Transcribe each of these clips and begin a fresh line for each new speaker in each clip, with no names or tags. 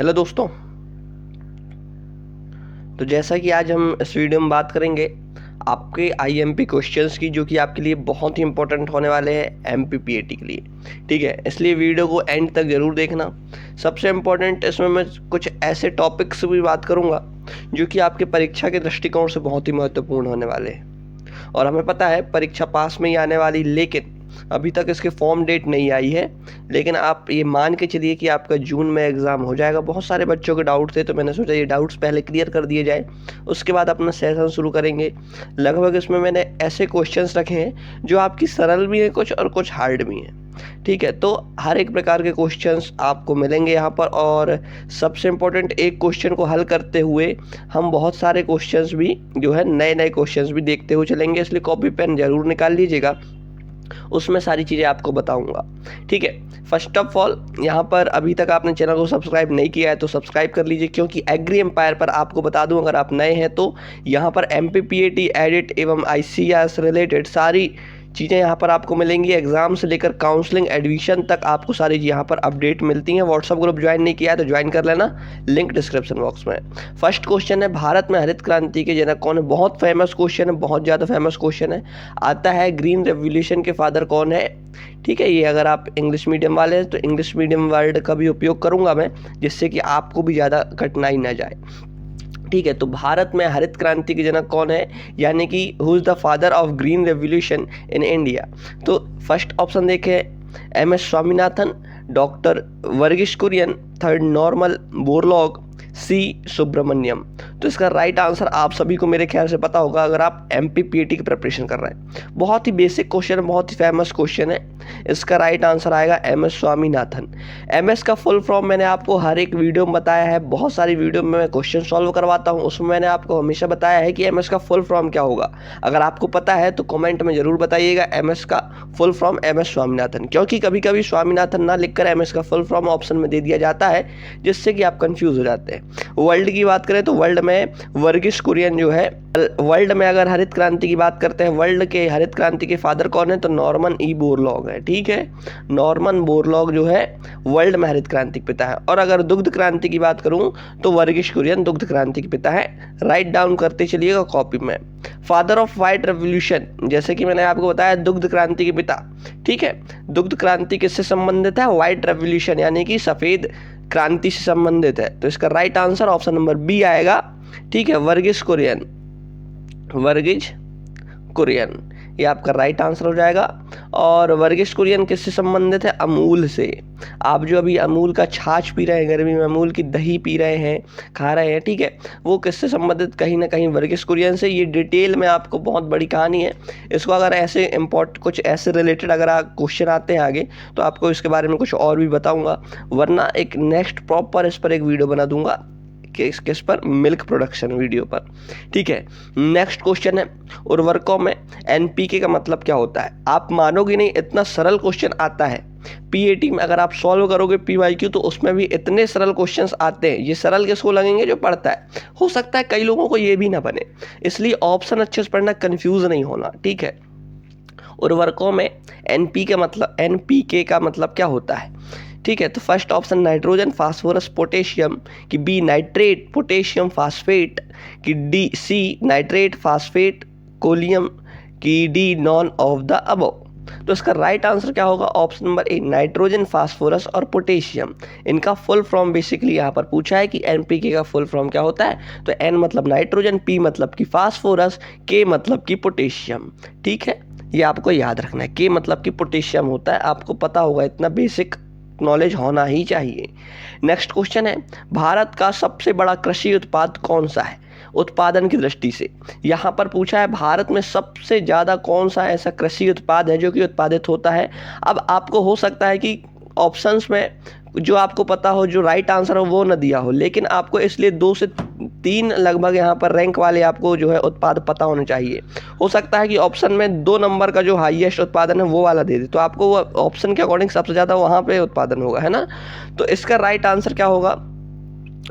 Hello दोस्तों। तो जैसा कि आज हम इस वीडियो में बात करेंगे आपके आईएमपी क्वेश्चंस की, जो कि आपके लिए बहुत ही इंपॉर्टेंट होने वाले हैं एमपीपीएटी के लिए। ठीक है, इसलिए वीडियो को एंड तक ज़रूर देखना। सबसे इम्पोर्टेंट इसमें मैं कुछ ऐसे टॉपिक्स भी बात करूंगा जो कि आपके परीक्षा के दृष्टिकोण से बहुत ही महत्वपूर्ण होने वाले हैं। और हमें पता है परीक्षा पास में ही आने वाली, लेकिन अभी तक इसके फॉर्म डेट नहीं आई है। लेकिन आप ये मान के चलिए कि आपका जून में एग्ज़ाम हो जाएगा। बहुत सारे बच्चों के डाउट थे, तो मैंने सोचा ये डाउट्स पहले क्लियर कर दिए जाए, उसके बाद अपना सेशन शुरू करेंगे। लगभग इसमें मैंने ऐसे क्वेश्चंस रखे हैं जो आपकी सरल भी हैं कुछ, और कुछ हार्ड भी हैं। ठीक है, तो हर एक प्रकार के क्वेश्चंस आपको मिलेंगे यहाँ पर। और सबसे इम्पोर्टेंट, एक क्वेश्चन को हल करते हुए हम बहुत सारे क्वेश्चंस भी जो है नए नए क्वेश्चंस भी देखते हुए चलेंगे। इसलिए कॉपी पेन जरूर निकाल लीजिएगा, उसमें सारी चीज़ें आपको बताऊंगा। ठीक है, फर्स्ट ऑफ ऑल यहाँ पर अभी तक आपने चैनल को सब्सक्राइब नहीं किया है तो सब्सक्राइब कर लीजिए, क्योंकि एग्री एम्पायर पर आपको बता दूं, अगर आप नए हैं तो यहाँ पर एमपीपीएटी एडिट एवं आईसीएस रिलेटेड सारी चीज़ें यहाँ पर आपको मिलेंगी। एग्जाम से लेकर काउंसलिंग एडमिशन तक आपको सारी यहाँ पर अपडेट मिलती हैं। व्हाट्सअप ग्रुप ज्वाइन नहीं किया है तो ज्वाइन कर लेना, लिंक डिस्क्रिप्शन बॉक्स में। फर्स्ट क्वेश्चन है, भारत में हरित क्रांति के जनक कौन है? बहुत फेमस क्वेश्चन है, बहुत ज़्यादा फेमस क्वेश्चन है। आता है ग्रीन रेवोल्यूशन के फादर कौन है? ठीक है, ये अगर आप इंग्लिश मीडियम वाले हैं तो इंग्लिश मीडियम वर्ड का भी उपयोग करूंगा मैं, जिससे कि आपको भी ज़्यादा कठिनाई ना जाए। ठीक है, तो भारत में हरित क्रांति के जनक कौन है, यानी कि who is the father of green revolution in India? तो फर्स्ट ऑप्शन देखें, MS. Swaminathan, doctor Varghese Kurien, third Norman Borlaug, C Subramaniam. तो इसका राइट आंसर आप सभी को मेरे ख्याल से पता होगा अगर आप एमपीपीएटी की प्रिपरेशन कर रहे हैं। बहुत ही बेसिक क्वेश्चन है, बहुत ही फेमस क्वेश्चन है। इसका राइट आंसर आएगा एम.एस. स्वामीनाथन। एम.एस. का फुल फॉर्म मैंने आपको हर एक वीडियो में बताया है, बहुत सारी वीडियो में मैं क्वेश्चन सॉल्व करवाता हूँ, उसमें मैंने आपको हमेशा बताया है कि एम.एस. का फुल फॉर्म क्या होगा। अगर आपको पता है तो कमेंट में जरूर बताइएगा एम.एस. का फुल फॉर्म एम.एस. स्वामीनाथन, क्योंकि कभी कभी स्वामीनाथन ना लिखकर एम.एस. का फुल फॉर्म ऑप्शन में दे दिया जाता है, जिससे कि आप कंफ्यूज हो जाते हैं। वर्ल्ड की बात करें तो वर्ल्ड में वर्गीस कुरियन जो है, वर्ल्ड में अगर हरित क्रांति की बात करते हैं, वर्ल्ड के हरित क्रांति के फादर कौन है? तो नॉर्मन ई बोरलॉग है। ठीक है, नॉर्मन बोरलॉग जो है वर्ल्ड में हरित क्रांति के पिता है। और अगर दुग्ध क्रांति की बात करूं तो वर्गीस कुरियन दुग्ध क्रांति के पिता है। राइट डाउन करते चलिएगा कॉपी में। फादर ऑफ व्हाइट रेवोल्यूशन, जैसे कि मैंने आपको बताया दुग्ध क्रांति के पिता। ठीक है, दुग्ध क्रांति किससे संबंधित है? व्हाइट रेवोल्यूशन यानी कि सफेद क्रांति से संबंधित है। तो इसका right answer option number B आएगा। ठीक है, वर्गीस कुरियन, वर्गीस कुरियन, ये आपका राइट आंसर हो जाएगा। और वर्गीस कुरियन किससे संबंधित है? अमूल से। आप जो अभी अमूल का छाछ पी रहे हैं, गर्मी में अमूल की दही पी रहे हैं, खा रहे हैं, ठीक है, वो किससे संबंधित? कहीं ना कहीं वर्गीस कुरियन से। ये डिटेल में आपको बहुत बड़ी कहानी है, इसको अगर ऐसे कुछ ऐसे रिलेटेड अगर आप क्वेश्चन आते हैं आगे तो आपको इसके बारे में कुछ और भी बताऊंगा, वरना एक नेक्स्ट प्रॉपर इस पर एक वीडियो बना दूंगा किस पर? मिल्क प्रोडक्शन वीडियो पर। ठीक है, नेक्स्ट क्वेश्चन है, उर्वरकों में एनपीके का मतलब क्या होता है? आप मानोगे नहीं, इतना सरल क्वेश्चन आता है पीएटी में। अगर आप सॉल्व करोगे पीवाईक्यू तो उसमें भी इतने सरल क्वेश्चंस आते हैं। ये सरल किसको लगेंगे? जो पढ़ता है। हो सकता है कई लोगों को ये भी ना बने, इसलिए ऑप्शन अच्छे से पढ़ना, कंफ्यूज नहीं होना। ठीक है, उर्वरकों में एनपीके का मतलब क्या होता है? ठीक है, तो first option nitrogen, phosphorus, potassium, कि बी नाइट्रेट, पोटेशियम, फास्फेट, कि डी सी नाइट्रेट, फास्फेट, कोलियम, कि D none of the above. तो इसका राइट आंसर क्या होगा? ऑप्शन नंबर ए, नाइट्रोजन, फास्फोरस और पोटेशियम। इनका फुल फॉर्म बेसिकली यहाँ पर पूछा है कि एनपीके का फुल फॉर्म क्या होता है। तो एन मतलब नाइट्रोजन, पी मतलब कि फास्फोरस, के मतलब कि पोटेशियम। ठीक है, ये आपको याद रखना है, के मतलब कि पोटेशियम होता है। आपको पता होगा, इतना बेसिक नॉलेज होना ही चाहिए। नेक्स्ट क्वेश्चन है, भारत का सबसे बड़ा कृषि उत्पाद कौन सा है उत्पादन की दृष्टि से? यहाँ पर पूछा है भारत में सबसे ज़्यादा कौन सा ऐसा कृषि उत्पाद है जो कि उत्पादित होता है। अब आपको हो सकता है कि ऑप्शंस में जो आपको पता हो, जो राइट आंसर हो वो न दिया हो, लेकिन आपको इसलिए 2 से 3 लगभग यहाँ पर रैंक वाले आपको जो है उत्पाद पता होने चाहिए। हो सकता है कि ऑप्शन में 2 नंबर का जो हाईएस्ट उत्पादन है वो वाला दे दे, तो आपको वो ऑप्शन के अकॉर्डिंग सबसे ज़्यादा वहाँ पे उत्पादन होगा, है ना। तो इसका राइट आंसर क्या होगा?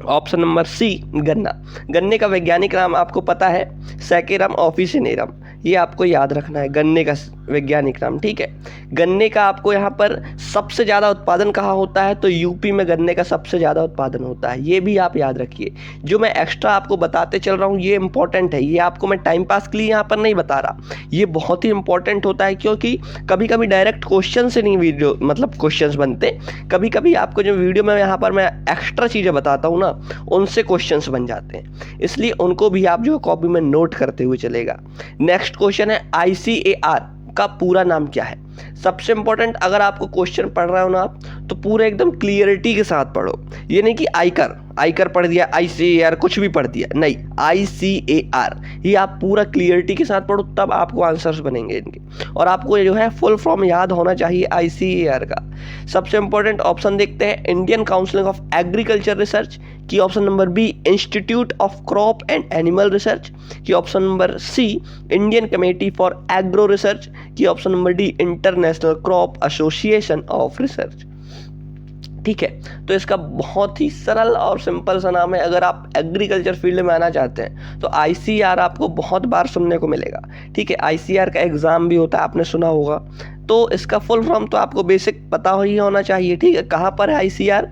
ऑप्शन नंबर सी, गन्ना। गन्ने का वैज्ञानिक नाम आपको पता है, सैकेरम ऑफिसिनेरम। ये आपको याद रखना है, गन्ने का वैज्ञानिक नाम, ठीक है। गन्ने का आपको यहाँ पर सबसे ज़्यादा उत्पादन कहाँ होता है, तो यूपी में गन्ने का सबसे ज़्यादा उत्पादन होता है, ये भी आप याद रखिए। जो मैं एक्स्ट्रा आपको बताते चल रहा हूँ ये इंपॉर्टेंट है, ये आपको मैं टाइम पास के लिए यहाँ पर नहीं बता रहा, ये बहुत ही इंपॉर्टेंट होता है, क्योंकि कभी कभी डायरेक्ट क्वेश्चन से नहीं वीडियो मतलब क्वेश्चंस बनते, कभी कभी आपको जो वीडियो में यहाँ पर मैं एक्स्ट्रा चीज़ें बताता हूँ ना, उनसे क्वेश्चंस बन जाते हैं, इसलिए उनको भी आप जो कॉपी में नोट करते हुए चलेगा। नेक्स्ट क्वेश्चन है ICAR का पूरा नाम क्या है। सबसे इंपॉर्टेंट, अगर आपको क्वेश्चन पढ़ रहे हो ना आप, तो पूरे एकदम क्लियरिटी के साथ पढ़ो, ये नहीं कि आयकर पढ़ दिया, ICAR कुछ भी पढ़ दिया, नहीं, ICAR ये आप पूरा क्लियरिटी के साथ पढ़ो, तब आपको आंसर्स बनेंगे इनके। और आपको जो है फुल फॉर्म याद होना चाहिए ICAR का। सबसे इंपॉर्टेंट ऑप्शन देखते हैं, Indian council of agriculture research की option number B, institute of crop and animal research की option number C, Indian committee for agro research की option number D, international crop association of research. ठीक है, तो इसका बहुत ही सरल और सिंपल सा नाम है। अगर आप एग्रीकल्चर फील्ड में आना चाहते हैं तो ICAR आपको बहुत बार सुनने को मिलेगा, ठीक है। ICAR का एग्ज़ाम भी होता है, आपने सुना होगा, तो इसका फुल फॉर्म तो आपको बेसिक पता ही होना चाहिए, ठीक है। कहाँ पर है ICAR,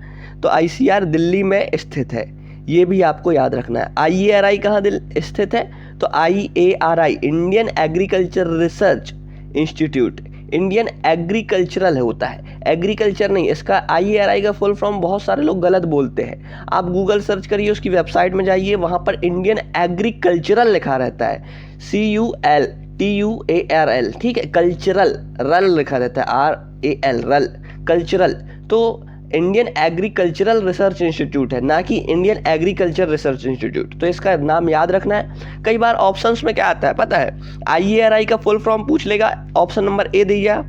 तो ICAR दिल्ली में स्थित है, ये भी आपको याद रखना है। IARI कहाँ स्थित है, तो IARI Indian agriculture research institute, Indian agricultural होता है, एग्रीकल्चर नहीं। इसका IARI का फुल फॉर्म बहुत सारे लोग गलत बोलते हैं, आप गूगल सर्च करिए, उसकी वेबसाइट में जाइए, वहाँ पर इंडियन एग्रीकल्चरल लिखा रहता है, CULTUARL, ठीक है। कल्चरल रल लिखा रहता है, RAL रल, कल्चरल, तो इंडियन एग्रीकल्चरल रिसर्च इंस्टीट्यूट है, ना कि इंडियन एग्रीकल्चर रिसर्च इंस्टीट्यूट। तो इसका नाम याद रखना है। कई बार ऑप्शंस में क्या आता है पता है, IARI का फुल फॉर्म पूछ लेगा, ऑप्शन नंबर ए दिया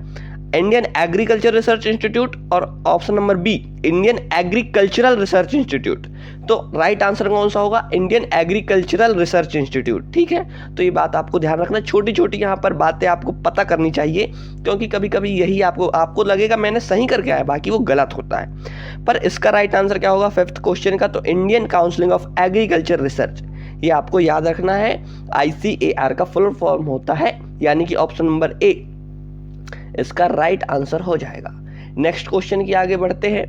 इंडियन एग्रीकल्चर रिसर्च इंस्टीट्यूट और option number B Indian agricultural research institute, तो राइट आंसर कौन सा होगा, इंडियन एग्रीकल्चरल रिसर्च इंस्टीट्यूट, ठीक है। तो ये बात आपको ध्यान रखना, छोटी छोटी यहाँ पर बातें आपको पता करनी चाहिए, क्योंकि कभी कभी यही आपको लगेगा मैंने सही करके आया, बाकी वो गलत होता है। पर इसका राइट आंसर क्या होगा फिफ्थ क्वेश्चन का, तो Indian council of agriculture research, ये आपको याद रखना है। ICAR का फुल फॉर्म होता है, यानी कि ऑप्शन नंबर ए इसका राइट आंसर हो जाएगा। नेक्स्ट क्वेश्चन की आगे बढ़ते हैं।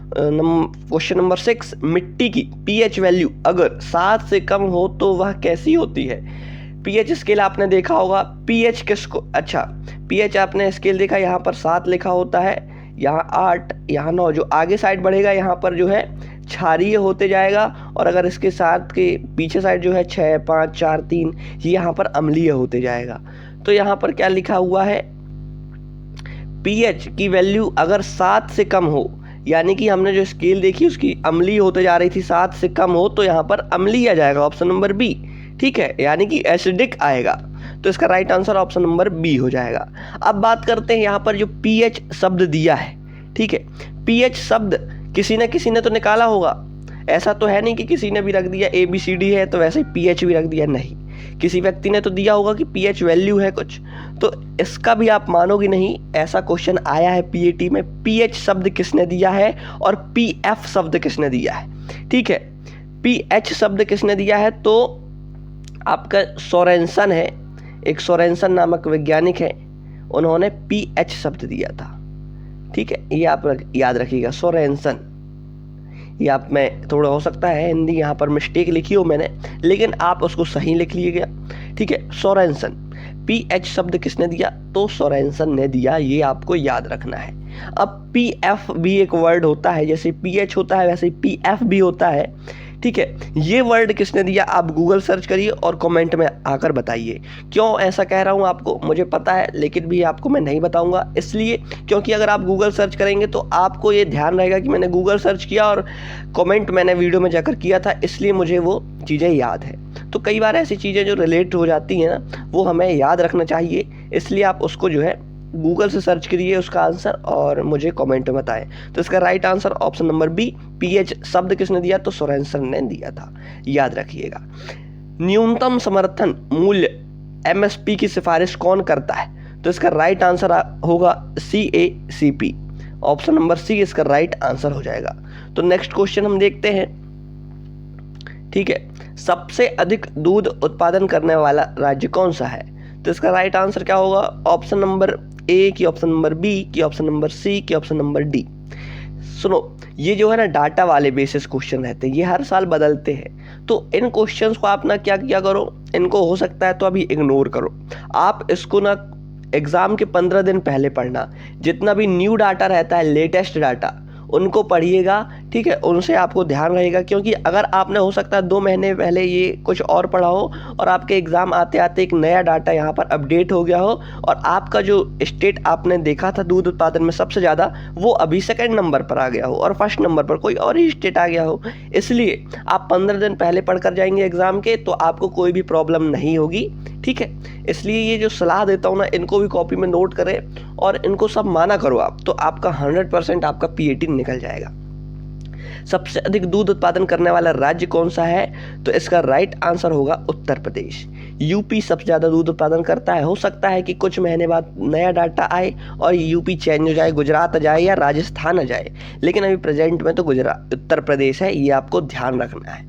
क्वेश्चन नंबर 6, मिट्टी की pH वैल्यू अगर 7 से कम हो तो वह कैसी होती है। pH स्केल आपने देखा होगा, pH किसको, अच्छा pH आपने स्केल देखा, यहाँ पर 7 लिखा होता है, यहाँ 8, यहाँ 9, जो आगे साइड बढ़ेगा यहाँ पर जो है क्षारीय होते जाएगा, और अगर इसके साथ के पीछे साइड जो है 6, 5, 4, 3, ये यहाँ पर अम्लीय होते जाएगा। तो यहाँ पर क्या लिखा हुआ है, pH की वैल्यू अगर 7 से कम हो, यानी कि हमने जो स्केल देखी उसकी अम्लीय होते जा रही थी, 7 से कम हो तो यहाँ पर अम्लीय आ जाएगा, ऑप्शन नंबर बी, ठीक है, यानी कि एसिडिक आएगा। तो इसका right answer option number B हो जाएगा। अब बात करते हैं यहाँ पर जो pH शब्द दिया है, ठीक है। pH शब्द किसी ने तो निकाला होगा, ऐसा तो है नहीं कि किसी ने भी रख दिया ABCD है तो वैसे ही pH भी रख दिया, नहीं, किसी व्यक्ति ने तो दिया होगा कि pH वैल्यू है कुछ, तो इसका भी आप मानोगे नहीं, ऐसा क्वेश्चन आया है PAT में, pH शब्द किसने दिया है और PF शब्द किसने दिया है, ठीक है। pH शब्द किसने दिया है, तो आपका सोरेनसन है, एक सोरेनसन नामक वैज्ञानिक है, उन्होंने pH शब्द दिया था, ठीक है, ये आप याद रखिएगा, सोरेनसन। ये आप में थोड़ा हो सकता है हिंदी यहाँ पर मिस्टेक लिखी हो मैंने, लेकिन आप उसको सही लिख लीजिएगा, ठीक है। सोरेनसन, pH शब्द किसने दिया, तो सोरेनसन ने दिया, ये आपको याद रखना है। अब PF भी एक वर्ड होता है, जैसे pH होता है वैसे PF भी होता है, ठीक है। ये वर्ड किसने दिया, आप गूगल सर्च करिए और कमेंट में आकर बताइए। क्यों ऐसा कह रहा हूँ आपको मुझे पता है, लेकिन भी आपको मैं नहीं बताऊँगा, इसलिए क्योंकि अगर आप गूगल सर्च करेंगे तो आपको ये ध्यान रहेगा कि मैंने गूगल सर्च किया और कमेंट मैंने वीडियो में जाकर किया था, इसलिए मुझे वो चीज़ें याद है। तो कई बार ऐसी चीज़ें जो रिलेट हो जाती हैं ना, वो हमें याद रखना चाहिए, इसलिए आप उसको जो है गूगल से सर्च करिए उसका आंसर और मुझे कमेंट में बताएं। तो इसका right answer option number B, pH शब्द किसने दिया, तो सोरेनसन ने दिया था, याद रखिएगा। न्यूनतम समर्थन मूल्य MSP की सिफारिश कौन करता है, तो इसका राइट आंसर होगा CACP, ऑप्शन नंबर सी इसका राइट आंसर हो जाएगा। तो नेक्स्ट क्वेश्चन हम देखते हैं, ठीक है। सबसे अधिक दूध उत्पादन करने वाला राज्य कौन सा है, तो इसका राइट आंसर क्या होगा? ऑप्शन नंबर ए की ऑप्शन नंबर बी की ऑप्शन नंबर सी की ऑप्शन नंबर डी। सुनो, ये जो है ना डाटा वाले बेसिस क्वेश्चन रहते हैं, ये हर साल बदलते हैं। तो इन क्वेश्चंस को आप ना क्या किया करो, इनको हो सकता है तो अभी इग्नोर करो। आप इसको ना एग्ज़ाम के 15 दिन पहले पढ़ना। जितना भी न्यू डाटा रहता है, लेटेस्ट डाटा, उनको पढ़िएगा, ठीक है, उनसे आपको ध्यान रहेगा। क्योंकि अगर आपने हो सकता है 2 महीने पहले ये कुछ और पढ़ा हो और आपके एग्ज़ाम आते आते एक नया डाटा यहाँ पर अपडेट हो गया हो और आपका जो स्टेट आपने देखा था दूध उत्पादन में सबसे ज़्यादा, वो अभी सेकंड नंबर पर आ गया हो और फर्स्ट नंबर पर कोई और ही स्टेट आ गया हो। इसलिए आप 15 दिन पहले पढ़ कर जाएंगे एग्ज़ाम के, तो आपको कोई भी प्रॉब्लम नहीं होगी, ठीक है। इसलिए ये जो सलाह देता हूँ ना, इनको भी कॉपी में नोट करें और इनको सब माना करो आप, तो आपका 100% आपका पीएटी निकल जाएगा। सबसे अधिक दूध उत्पादन करने वाला राज्य कौन सा है? तो इसका राइट आंसर होगा उत्तर प्रदेश। यूपी सबसे ज़्यादा दूध उत्पादन करता है। हो सकता है कि कुछ महीने बाद नया डाटा आए और यूपी चेंज हो जाए, गुजरात आ जाए या राजस्थान आ जाए, लेकिन अभी प्रेजेंट में तो उत्तर प्रदेश है, ये आपको ध्यान रखना है।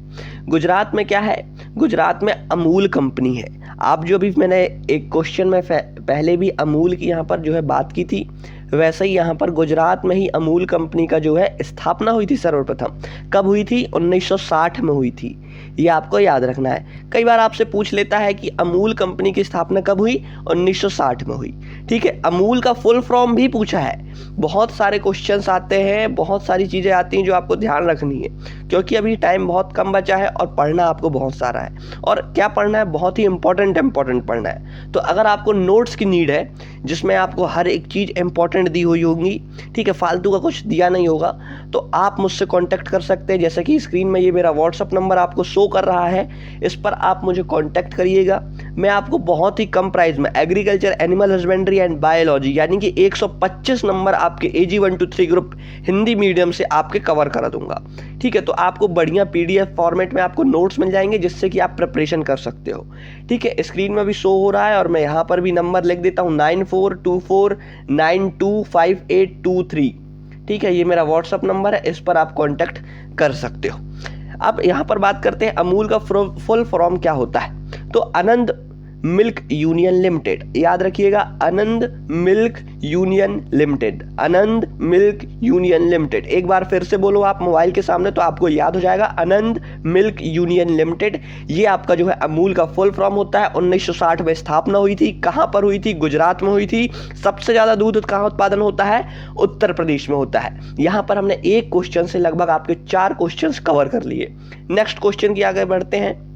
गुजरात में क्या है? गुजरात में अमूल कंपनी है। आप जो भी, मैंने एक क्वेश्चन में पहले भी अमूल की यहाँ पर जो है बात की थी, वैसे ही यहाँ पर गुजरात में ही अमूल कंपनी का जो है स्थापना हुई थी सर्वप्रथम। कब हुई थी? 1960 में हुई थी। ये आपको याद रखना है। कई बार आपसे पूछ लेता है कि अमूल कंपनी की स्थापना कब हुई? 1960 में हुई, ठीक है। अमूल का फुल फॉर्म भी पूछा है। बहुत सारे क्वेश्चंस आते हैं, बहुत सारी चीज़ें आती हैं जो आपको ध्यान रखनी है, क्योंकि अभी टाइम बहुत कम बचा है और पढ़ना आपको बहुत सारा है। और क्या पढ़ना है? बहुत ही इंपॉर्टेंट पढ़ना है। तो अगर आपको नोट्स की नीड है जिसमें आपको हर एक चीज़ इंपॉर्टेंट दी हुई होगी, ठीक है, फालतू का कुछ दिया नहीं होगा, तो आप मुझसे कांटेक्ट कर सकते हैं। जैसे कि स्क्रीन में ये मेरा व्हाट्सअप नंबर आपको शो कर रहा है, इस पर आप मुझे कांटेक्ट करिएगा। मैं आपको बहुत ही कम प्राइस में agriculture, animal husbandry and biology यानी कि 125 नंबर आपके AG 1 to 3 group Hindi medium से आपके कवर करा दूंगा, ठीक है। तो आपको बढ़िया PDF फॉर्मेट में आपको नोट्स मिल जाएंगे जिससे कि आप प्रिपरेशन कर सकते हो, ठीक है। स्क्रीन में भी शो हो रहा है और मैं यहाँ पर भी नंबर लिख देता हूँ 9424925823, ठीक है। ये मेरा व्हाट्सअप नंबर है, इस पर आप कांटेक्ट कर सकते हो। अब यहाँ पर बात करते हैं अमूल का फुल फॉर्म क्या होता है। तो आनंद मिल्क यूनियन लिमिटेड, याद रखिएगा, आनंद मिल्क यूनियन लिमिटेड, आनंद मिल्क यूनियन लिमिटेड। एक बार फिर से बोलो आप मोबाइल के सामने तो आपको याद हो जाएगा, आनंद मिल्क यूनियन लिमिटेड। ये आपका जो है अमूल का फुल फॉर्म होता है। 1960 में स्थापना हुई थी। कहाँ पर हुई थी? गुजरात में हुई थी। सबसे ज़्यादा दूध कहाँ उत्पादन होता है? उत्तर प्रदेश में होता है। यहाँ पर हमने एक क्वेश्चन से लगभग आपके 4 क्वेश्चन कवर कर लिए। नेक्स्ट क्वेश्चन की आगे बढ़ते हैं।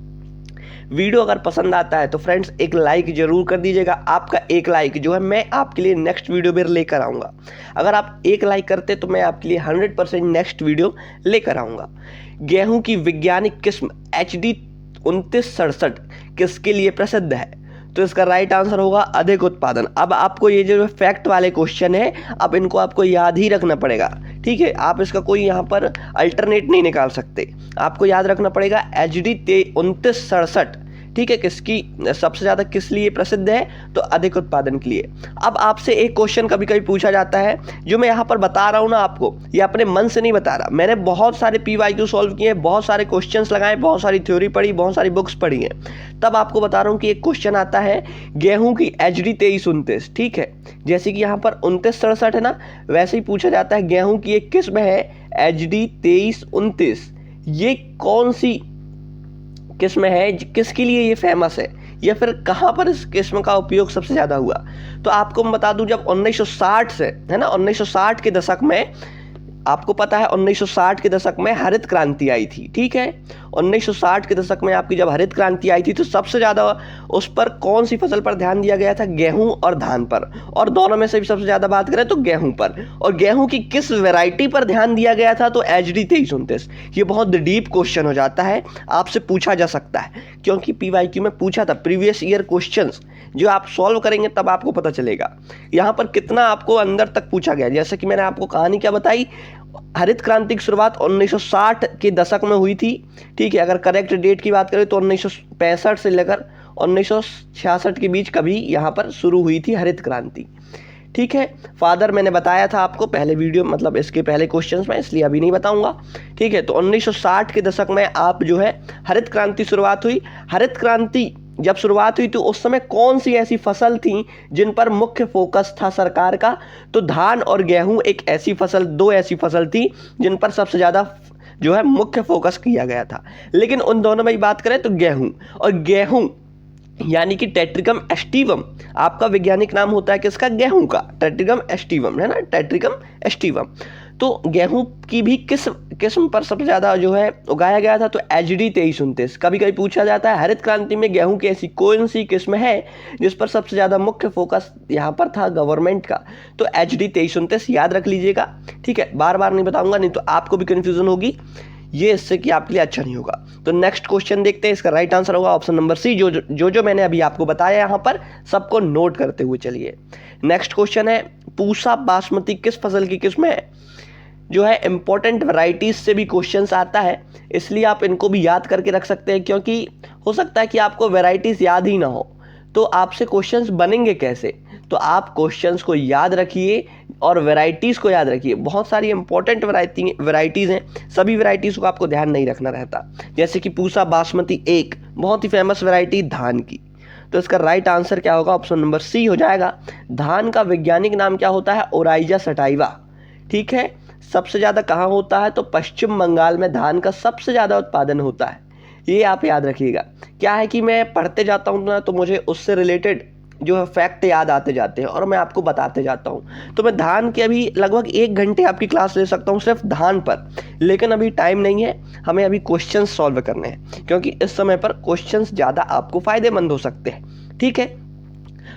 वीडियो अगर पसंद आता है तो फ्रेंड्स एक लाइक जरूर कर दीजिएगा। आपका एक लाइक जो है मैं आपके लिए नेक्स्ट वीडियो में लेकर आऊँगा। अगर आप एक लाइक करते तो मैं आपके लिए 100% नेक्स्ट वीडियो लेकर आऊँगा। गेहूं की वैज्ञानिक किस्म HD 2967 किसके लिए प्रसिद्ध है? तो इसका राइट आंसर होगा अधिक उत्पादन। अब आपको ये जो फैक्ट वाले क्वेश्चन है, अब इनको आपको याद ही रखना पड़ेगा, ठीक है। आप इसका कोई यहाँ पर अल्टरनेट नहीं निकाल सकते, आपको याद रखना पड़ेगा HD 2967, ठीक है। किसकी सबसे ज़्यादा किस लिए प्रसिद्ध है? तो अधिक उत्पादन के लिए। अब आपसे एक क्वेश्चन कभी कभी पूछा जाता है, जो मैं यहाँ पर बता रहा हूँ ना आपको, ये अपने मन से नहीं बता रहा, मैंने बहुत सारे PYQ सॉल्व किए, बहुत सारे क्वेश्चंस लगाए, बहुत सारी थ्योरी पढ़ी, बहुत सारी बुक्स पढ़ी हैं, तब आपको बता रहा हूँ कि एक क्वेश्चन आता है गेहूँ की HD 2329, ठीक है। जैसे कि यहाँ पर 2967 है ना, वैसे ही पूछा जाता है गेहूँ की एक किस्म है HD 2329, ये कौन सी किस्म है, किसके लिए ये फेमस है, या फिर कहाँ पर इस किस्म का उपयोग सबसे ज़्यादा हुआ? तो आपको मैं बता दूं, जब 1960 से, है ना, 1960 के दशक में, आपको पता है 1960 के दशक में हरित क्रांति आई थी, ठीक है। 1960 के दशक में आपकी जब हरित क्रांति आई थी तो सबसे ज़्यादा उस पर कौन सी फसल पर ध्यान दिया गया था? गेहूं और धान पर। और दोनों में से भी सबसे ज़्यादा बात करें तो गेहूं पर। और गेहूं की किस वैरायटी पर ध्यान दिया गया था? तो HD 2329। ये बहुत डीप क्वेश्चन हो जाता है, आपसे पूछा जा सकता है, क्योंकि PYQ में पूछा था। प्रीवियस ईयर क्वेश्चंस जो आप सॉल्व करेंगे तब आपको पता चलेगा यहाँ पर कितना आपको अंदर तक पूछा गया। जैसे कि मैंने आपको कहानी क्या बताई, हरित क्रांति की शुरुआत 1960 के दशक में हुई थी, ठीक है। अगर करेक्ट डेट की बात करें तो 1965 से लेकर 1966 के बीच कभी यहाँ पर शुरू हुई थी हरित क्रांति, ठीक है। फादर मैंने बताया था आपको पहले वीडियो, मतलब इसके पहले क्वेश्चंस में, इसलिए अभी नहीं बताऊंगा, ठीक है। तो 1960 के दशक में आप जो है हरित क्रांति शुरुआत हुई। हरित क्रांति जब शुरुआत हुई तो उस समय कौन सी ऐसी फसल थी जिन पर मुख्य फोकस था सरकार का? तो धान और गेहूं एक ऐसी फसल, दो ऐसी फसल थी जिन पर सबसे ज़्यादा जो है मुख्य फोकस किया गया था। लेकिन उन दोनों में ही बात करें तो गेहूं, और गेहूं यानी कि टेट्रिकम एस्टिवम आपका वैज्ञानिक नाम होता है किसका? गेहूं का। टेट्रिकम एस्टिवम है ना, टेट्रिकम एस्टिवम। तो गेहूं की भी किस किस्म पर सबसे ज़्यादा जो है उगाया गया था? तो HD 2329। कभी कभी पूछा जाता है हरित क्रांति में गेहूं की ऐसी कौन सी किस्म है जिस पर सबसे ज़्यादा मुख्य फोकस यहाँ पर था गवर्नमेंट का? तो HD 2329 याद रख लीजिएगा, ठीक है। बार बार नहीं बताऊंगा, नहीं तो आपको भी कन्फ्यूजन होगी, ये इससे कि आपके लिए अच्छा नहीं होगा। तो नेक्स्ट क्वेश्चन देखते हैं, इसका राइट आंसर होगा ऑप्शन नंबर सी। जो मैंने अभी आपको बताया यहाँ पर सबको नोट करते हुए चलिए। नेक्स्ट क्वेश्चन है, पूसा बासमती किस फसल की किस्म है? जो है इंपॉर्टेंट वैरायटीज से भी क्वेश्चंस आता है, इसलिए आप इनको भी याद करके रख सकते हैं, क्योंकि हो सकता है कि आपको वैरायटीज याद ही ना हो तो आपसे क्वेश्चंस बनेंगे कैसे? तो आप क्वेश्चंस को याद रखिए और वैरायटीज़ को याद रखिए। बहुत सारी इंपॉर्टेंट वैरायटीज़ हैं, सभी वैरायटीज़ को आपको ध्यान नहीं रखना रहता। जैसे कि पूसा बासमती एक बहुत ही फेमस वैरायटी धान की। तो इसका राइट आंसर क्या होगा? ऑप्शन नंबर सी हो जाएगा। धान का वैज्ञानिक नाम क्या होता है? ओराइजा सटाइवा, ठीक है। सबसे ज़्यादा कहाँ होता है? तो पश्चिम बंगाल में धान का सबसे ज़्यादा उत्पादन होता है, ये आप याद रखिएगा। क्या है कि मैं पढ़ते जाता हूँ ना, तो मुझे उससे रिलेटेड जो है फैक्ट याद आते जाते हैं और मैं आपको बताते जाता हूँ। तो मैं धान के अभी लगभग 1 घंटे आपकी क्लास ले सकता हूँ सिर्फ धान पर, लेकिन अभी टाइम नहीं है, हमें अभी क्वेश्चंस सॉल्व करने हैं, क्योंकि इस समय पर क्वेश्चंस ज़्यादा आपको फ़ायदेमंद हो सकते हैं, ठीक है।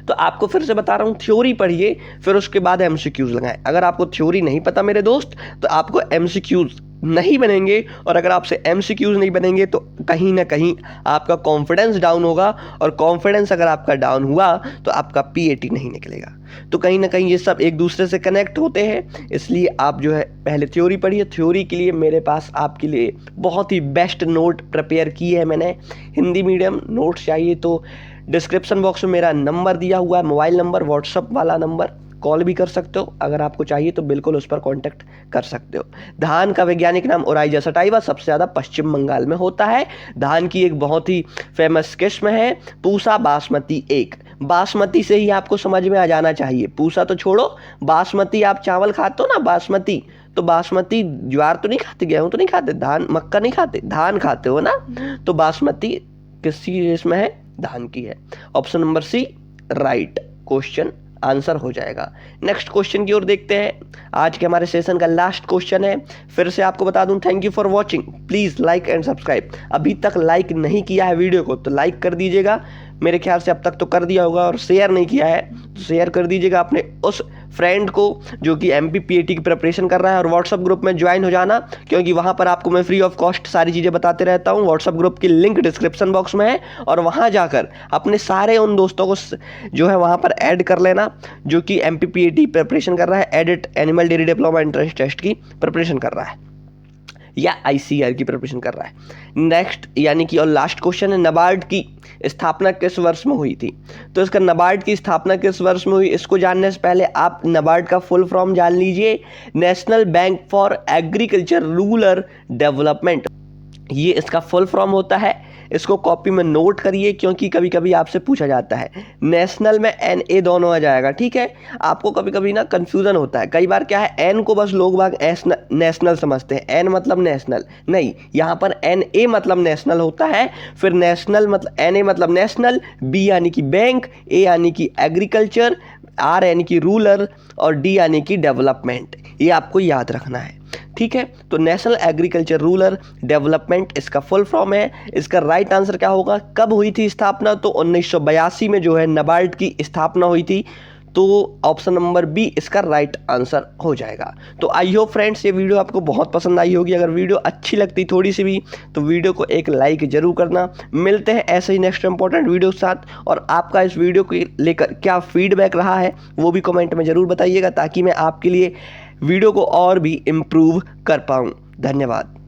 तो आपको फिर से बता रहा हूँ, थ्योरी पढ़िए, फिर उसके बाद MCQs लगाएं। अगर आपको थ्योरी नहीं पता मेरे दोस्त, तो आपको MCQs नहीं बनेंगे, और अगर आपसे MCQs नहीं बनेंगे तो कहीं ना कहीं आपका कॉन्फिडेंस डाउन होगा, और कॉन्फिडेंस अगर आपका डाउन हुआ तो आपका PAT नहीं निकलेगा। तो कहीं ना कहीं ये सब एक दूसरे से कनेक्ट होते हैं, इसलिए आप जो है पहले थ्योरी पढ़िए। थ्योरी के लिए मेरे पास आपके लिए बहुत ही बेस्ट नोट प्रिपेयर की है मैंने। हिंदी मीडियम नोट्स चाहिए तो डिस्क्रिप्शन बॉक्स में मेरा नंबर दिया हुआ है, मोबाइल नंबर, व्हाट्सअप वाला नंबर, कॉल भी कर सकते हो। अगर आपको चाहिए तो बिल्कुल उस पर कांटेक्ट कर सकते हो। धान का वैज्ञानिक नाम ओराइजा सटाइवा, सबसे ज़्यादा पश्चिम बंगाल में होता है। धान की एक बहुत ही फेमस किस्म है पूसा बासमती एक। बासमती से ही आपको समझ में आ जाना चाहिए, पूसा तो छोड़ो, बासमती आप चावल खाते हो ना, बासमती, तो बासमती ज्वार तो नहीं खाते, गेहूं तो नहीं खाते, धान मक्का नहीं खाते, धान खाते हो ना, तो बासमती किसी इसमें है? धान की है। Option number C right question answer हो जाएगा। नेक्स्ट क्वेश्चन की ओर देखते हैं। आज के हमारे सेशन का लास्ट क्वेश्चन है। फिर से आपको बता दूं, thank you for watching, please like and subscribe. अभी तक लाइक नहीं किया है वीडियो को तो लाइक कर दीजिएगा, मेरे ख्याल से अब तक तो कर दिया होगा, और शेयर नहीं किया है तो शेयर कर दीजिएगा अपने उस फ्रेंड को जो कि MPPAT की प्रिपरेशन कर रहा है, और व्हाट्सअप ग्रुप में ज्वाइन हो जाना, क्योंकि वहाँ पर आपको मैं फ्री ऑफ कॉस्ट सारी चीज़ें बताते रहता हूँ। व्हाट्सअप ग्रुप की लिंक डिस्क्रिप्शन बॉक्स में है, और वहाँ जाकर अपने सारे उन दोस्तों को जो है वहाँ पर ऐड कर लेना जो कि MPPAT प्रिपरेशन कर रहा है, edit animal dairy diploma entrance test की प्रिपरेशन कर रहा है या ICAR की प्रिपरेशन कर रहा है। नेक्स्ट यानी कि और लास्ट क्वेश्चन है, नाबार्ड की स्थापना किस वर्ष में हुई थी? तो इसका नाबार्ड की स्थापना किस वर्ष में हुई, इसको जानने से पहले आप नाबार्ड का फुल फॉर्म जान लीजिए। National bank for agriculture rural development, ये इसका फुल फॉर्म होता है। इसको कॉपी में नोट करिए, क्योंकि कभी कभी आपसे पूछा जाता है। नेशनल में NA दोनों आ जाएगा, ठीक है। आपको कभी कभी ना कंफ्यूजन होता है, कई बार क्या है N को बस लोग बाग नेशनल समझते हैं, N मतलब नेशनल नहीं, यहाँ पर NA मतलब नेशनल होता है। फिर नेशनल मतलब NA मतलब नेशनल, B यानी कि बैंक, A यानी कि एग्रीकल्चर, R यानी कि रूरल, और D यानी कि डेवलपमेंट। ये आपको याद रखना है, ठीक है। तो नेशनल एग्रीकल्चर रूरल डेवलपमेंट इसका फुल फॉर्म है। इसका राइट आंसर क्या होगा? कब हुई थी स्थापना? तो 1982 में जो है नाबार्ड की स्थापना हुई थी। तो ऑप्शन नंबर बी इसका राइट आंसर हो जाएगा। तो आई होप फ्रेंड्स ये वीडियो आपको बहुत पसंद आई होगी। अगर वीडियो अच्छी लगती थोड़ी सी भी तो वीडियो को एक लाइक जरूर करना। मिलते हैं ऐसे ही नेक्स्ट इंपॉर्टेंट वीडियो के साथ, और आपका इस वीडियो को लेकर क्या फीडबैक रहा है वो भी कमेंट में ज़रूर बताइएगा, ताकि मैं आपके लिए वीडियो को और भी इम्प्रूव कर पाऊँ। धन्यवाद।